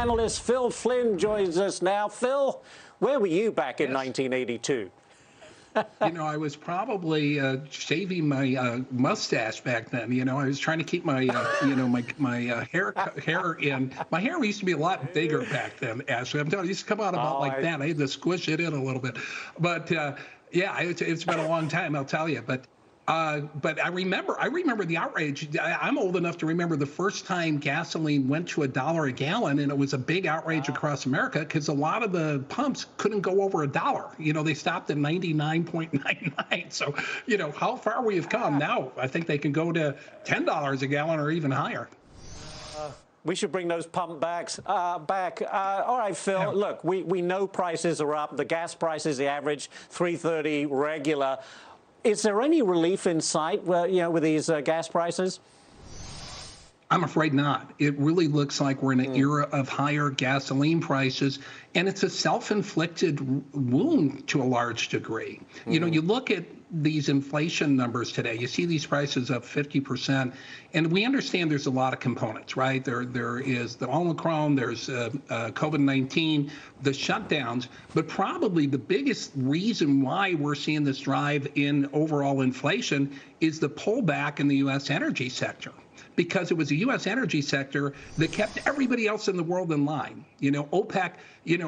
analyst Phil Flynn joins us now. Phil, where were you back in 1982? You know, I was probably shaving my mustache back then. You know, I was trying to keep my, my hair in. My hair used to be a lot bigger back then, Ashley. I'm telling you, it used to come out about like that. I had to squish it in a little bit. But, yeah, it's been a long time, I'll tell you. But I remember the outrage. I'm old enough to remember the first time gasoline went to $1 a gallon, and it was a big outrage across America because a lot of the pumps couldn't go over $1. You know, they stopped at 99.99. So, you know, how far we have come now. I think they can go to $10 a gallon or even higher. We should bring those pump back. All right, Phil, yeah. Look, we know prices are up. The gas prices, the average, $3.30 regular. Is there any relief in sight, with these gas prices? I'm afraid not. It really looks like we're in an era of higher gasoline prices, and it's a self-inflicted wound to a large degree. You know, you look at these inflation numbers today, you see these prices up 50%, and we understand there's a lot of components, right? There is the Omicron, there's COVID-19, the shutdowns, but probably the biggest reason why we're seeing this drive in overall inflation is the pullback in the U.S. energy sector. Because it was the U.S. energy sector that kept everybody else in the world in line. You know, OPEC,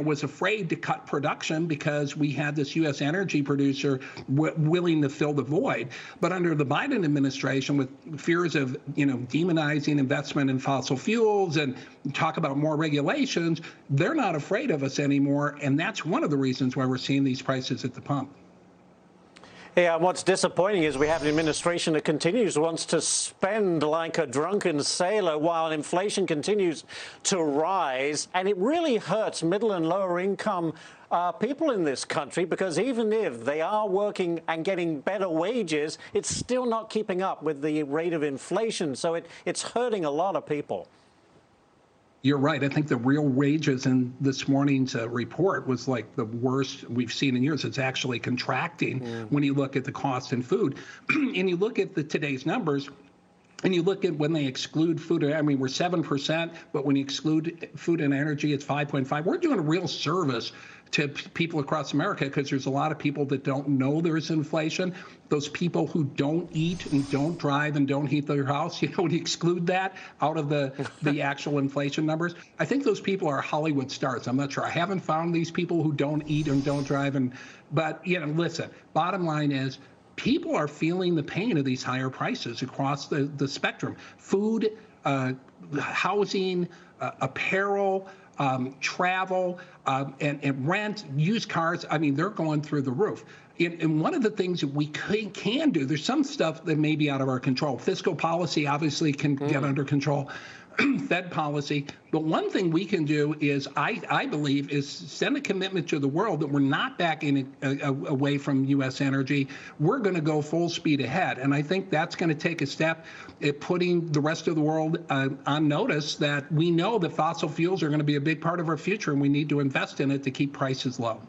was afraid to cut production because we had this U.S. energy producer willing to fill the void. But under the Biden administration, with fears of, demonizing investment in fossil fuels and talk about more regulations, they're not afraid of us anymore. And that's one of the reasons why we're seeing these prices at the pump. Yeah, and what's disappointing is we have an administration that wants to spend like a drunken sailor while inflation continues to rise. And it really hurts middle and lower income people in this country, because even if they are working and getting better wages, it's still not keeping up with the rate of inflation. So it's hurting a lot of people. You're right. I think the real wages in this morning's report was like the worst we've seen in years. It's actually contracting when you look at the cost in food. And you look at today's numbers, and you look at when they exclude food. I mean, we're 7%, but when you exclude food and energy, it's 5.5. We're doing a real service to people across America, because there's a lot of people that don't know there's inflation. Those people who don't eat and don't drive and don't heat their house, when you exclude that out of the actual inflation numbers, I think those people are Hollywood stars. I'm not sure. I haven't found these people who don't eat and don't drive. But, listen, bottom line is, people are feeling the pain of these higher prices across the spectrum. Food, housing, apparel, travel, and rent, used cars. I mean, they're going through the roof. And one of the things that we can do, there's some stuff that may be out of our control. Fiscal policy obviously can get under control. Fed policy. But one thing we can do is, I believe, is send a commitment to the world that we're not backing away from U.S. energy. We're going to go full speed ahead. And I think that's going to take a step at putting the rest of the world on notice that we know that fossil fuels are going to be a big part of our future, and we need to invest in it to keep prices low.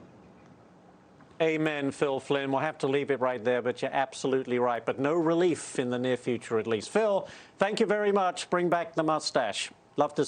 Amen, Phil Flynn. We'll have to leave it right there, but you're absolutely right. But no relief in the near future, at least. Phil, thank you very much. Bring back the mustache. Love to see